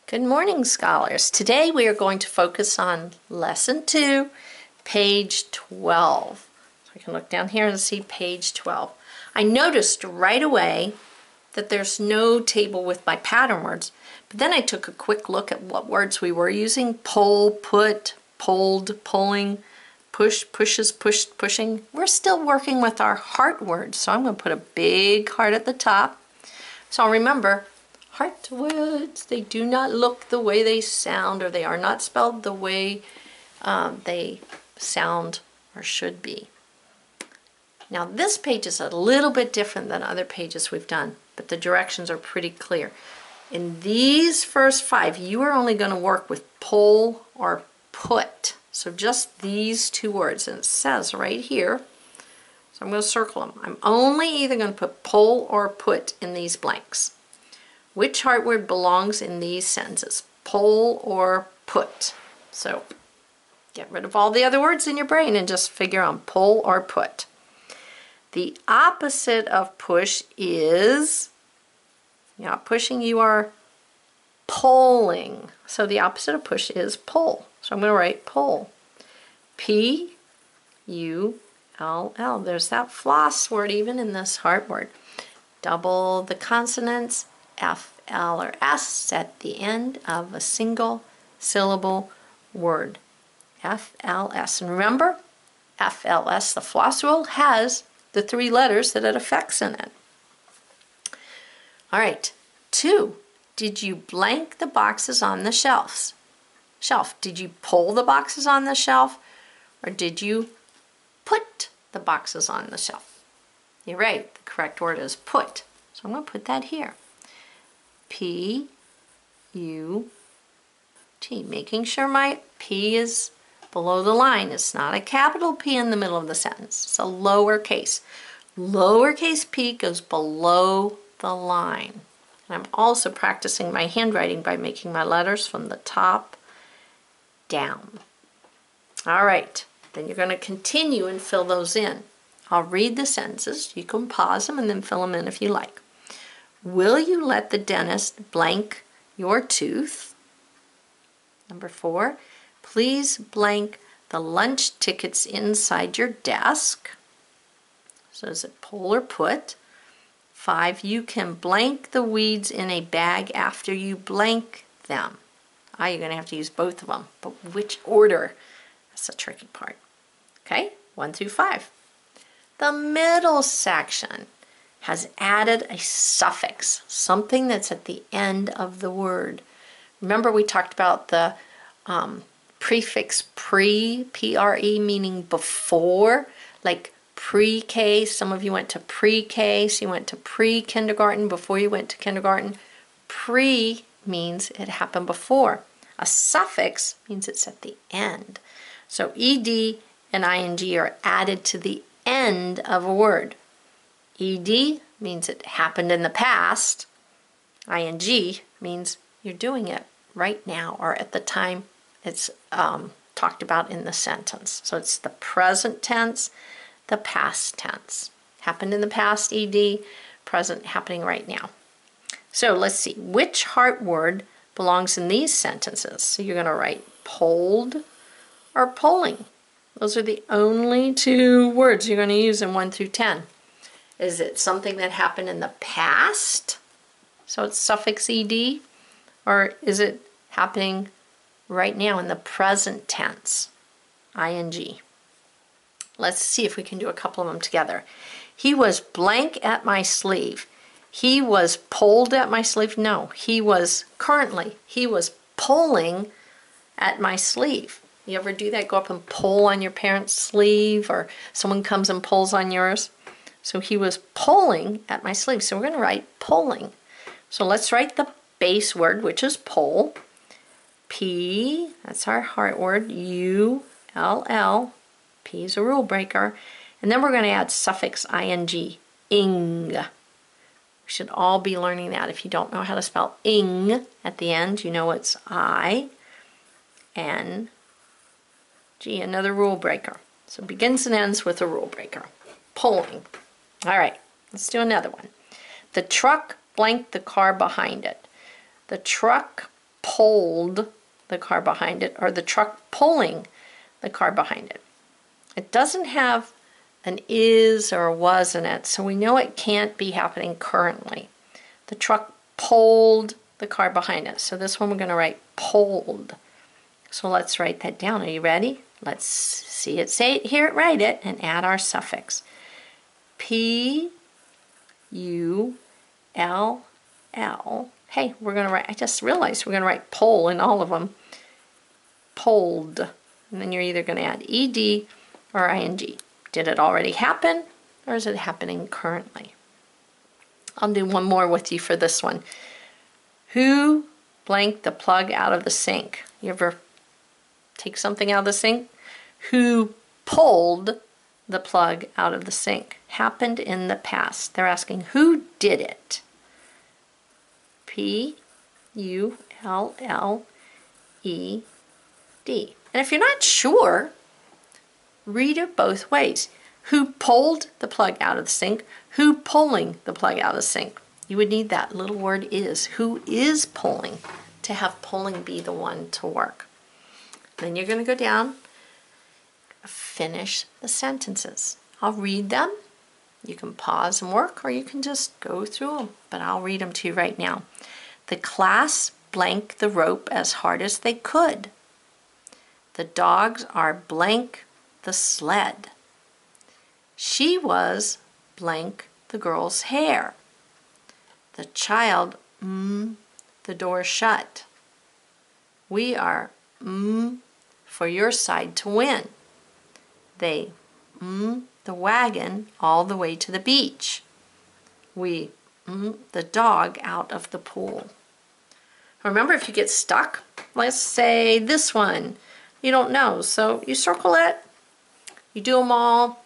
Good morning, scholars. Today we are going to focus on Lesson 2, page 12. So I can look down here and see page 12. I noticed right away that there's no table with my pattern words, but then I took a quick look at what words we were using. Pull, put, pulled, pulling, push, pushes, pushed, pushing. We're still working with our heart words, so I'm going to put a big heart at the top. So remember, heart words, they do not look the way they sound, or they are not spelled the way they sound or should be. Now this page is a little bit different than other pages we've done, but the directions are pretty clear. In these first 5, you are only going to work with pull or put. So just these 2 words, and it says right here, so I'm going to circle them. I'm only either going to put pull or put in these blanks. Which heart word belongs in these sentences? Pull or put. So get rid of all the other words in your brain and just figure on pull or put. The opposite of push is, you're not pushing, you are pulling. So the opposite of push is pull. So I'm going to write pull. P-U-L-L. There's that floss word even in this heart word. Double the consonants. F, L, or S at the end of a single syllable word. F-L-S. And remember, F-L-S, the floss rule, has the 3 letters that it affects in it. All right, 2. Did you blank the boxes on the shelf? Did you pull the boxes on the shelf, or did you put the boxes on the shelf? You're right, the correct word is put. So I'm going to put that here. P-U-T, making sure my P is below the line. It's not a capital P in the middle of the sentence. It's a lowercase. Lowercase p goes below the line. And I'm also practicing my handwriting by making my letters from the top down. All right, then you're going to continue and fill those in. I'll read the sentences. You can pause them and then fill them in if you like. Will you let the dentist blank your tooth? Number 4, please blank the lunch tickets inside your desk. So is it pull or put? 5, you can blank the weeds in a bag after you blank them. You're going to have to use both of them, but which order? That's the tricky part. Okay, 1 through 5. The middle section has added a suffix, something that's at the end of the word. Remember we talked about the prefix pre, P-R-E, meaning before, like pre-K. Some of you went to pre-K, so you went to pre-kindergarten before you went to kindergarten. Pre means it happened before. A suffix means it's at the end. So ed and ing are added to the end of a word. Ed means it happened in the past. Ing means you're doing it right now or at the time it's talked about in the sentence. So it's the present tense, the past tense. Happened in the past, ed, present, happening right now. So let's see, which heart word belongs in these sentences? So you're going to write pulled or pulling. Those are the only 2 words you're going to use in 1 through 10. Is it something that happened in the past? So it's suffix ed, or is it happening right now in the present tense? Ing. Let's see if we can do a couple of them together. He was blank at my sleeve. He was pulled at my sleeve. No, he was pulling at my sleeve. You ever do that? Go up and pull on your parent's sleeve, or someone comes and pulls on yours? So he was pulling at my sleeve. So we're going to write pulling. So let's write the base word, which is pull. P, that's our heart word, U-L-L. P is a rule breaker. And then we're going to add suffix ing, ing. We should all be learning that. If you don't know how to spell ing at the end, you know it's I-N-G, another rule breaker. So it begins and ends with a rule breaker. Pulling. All right, let's do another one. The truck blanked the car behind it. The truck pulled the car behind it, or the truck pulling the car behind it. It doesn't have an is or a was in it, so we know it can't be happening currently. The truck pulled the car behind it. So this one we're going to write pulled. So let's write that down. Are you ready? Let's see it, say it, hear it, write it, and add our suffix. P-U-L-L. Hey, we're going to write, I just realized we're going to write pull in all of them. Pulled. And then you're either going to add ed or ing. Did it already happen, or is it happening currently? I'll do one more with you for this one. Who blanked the plug out of the sink? You ever take something out of the sink? Who pulled the plug out of the sink? Happened in the past. They're asking who did it? P-U-L-L-E-D. And if you're not sure, read it both ways. Who pulled the plug out of the sink? Who pulling the plug out of the sink? You would need that little word is. Who is pulling, to have pulling be the one to work. Then you're going to go down, finish the sentences. I'll read them. You can pause and work, or you can just go through them, but I'll read them to you right now. The class blanked the rope as hard as they could. The dogs are blank the sled. She was blank the girl's hair. The child the door shut. We are for your side to win. They the wagon all the way to the beach. We the dog out of the pool. Remember, if you get stuck, let's say this one, you don't know, so you circle it, you do them all,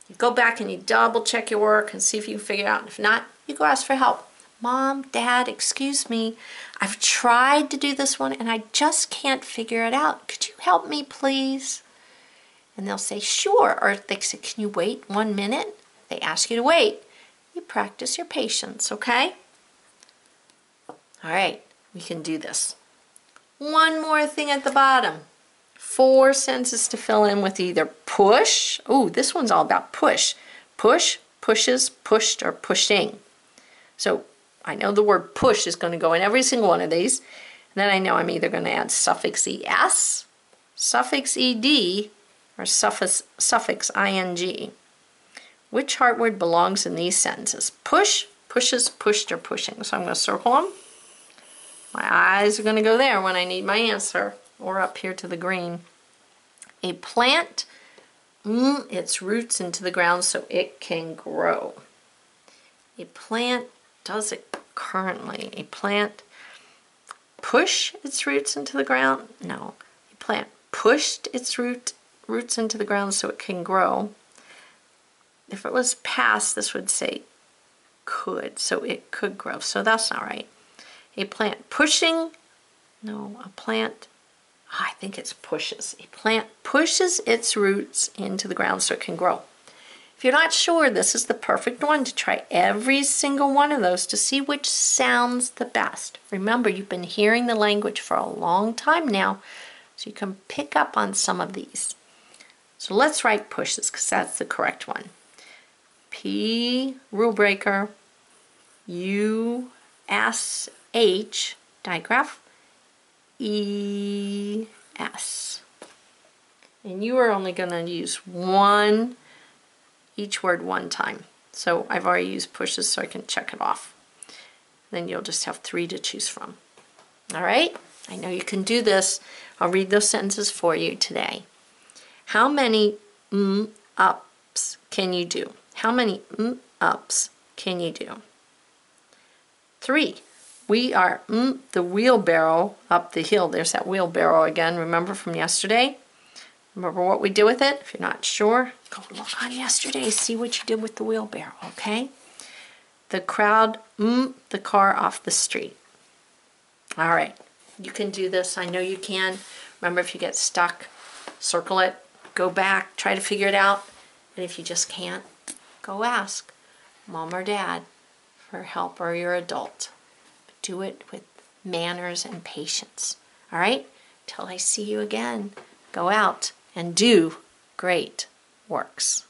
you go back and you double check your work and see if you can figure it out. If not, you go ask for help. Mom, Dad, excuse me, I've tried to do this one and I just can't figure it out. Could you help me, please? And they'll say, sure. Or they say, can you wait 1 minute? They ask you to wait. You practice your patience, okay? All right, we can do this. One more thing at the bottom. 4 sentences to fill in with either push. Oh, this one's all about push. Push, pushes, pushed, or pushing. So I know the word push is going to go in every single one of these. And then I know I'm either going to add suffix es, suffix ed, or suffix ing. Which heart word belongs in these sentences? Push, pushes, pushed, or pushing. So I'm going to circle them. My eyes are going to go there when I need my answer, or up here to the green. A plant, its roots into the ground so it can grow. A plant does it currently. A plant push its roots into the ground? No. A plant pushed its roots into the ground so it can grow. If it was past, this would say could, so it could grow. So that's not right. A plant pushing, no, a plant, I think it's pushes. A plant pushes its roots into the ground so it can grow. If you're not sure, this is the perfect one to try every single one of those to see which sounds the best. Remember, you've been hearing the language for a long time now, so you can pick up on some of these. So let's write pushes, because that's the correct one. P, rule breaker, U, S, H, digraph, E, S. And you are only going to use each word one time. So I've already used pushes so I can check it off. Then you'll just have 3 to choose from. All right? I know you can do this. I'll read those sentences for you today. How many ups can you do? How many ups can you do? 3. We are the wheelbarrow up the hill. There's that wheelbarrow again. Remember from yesterday? Remember what we did with it? If you're not sure, go look on yesterday. See what you did with the wheelbarrow, okay? The crowd the car off the street. All right. You can do this. I know you can. Remember, if you get stuck, circle it. Go back. Try to figure it out. And if you just can't, go ask Mom or Dad for help, or your adult. But do it with manners, and patience. All right? Till I see you again, go out and do great works.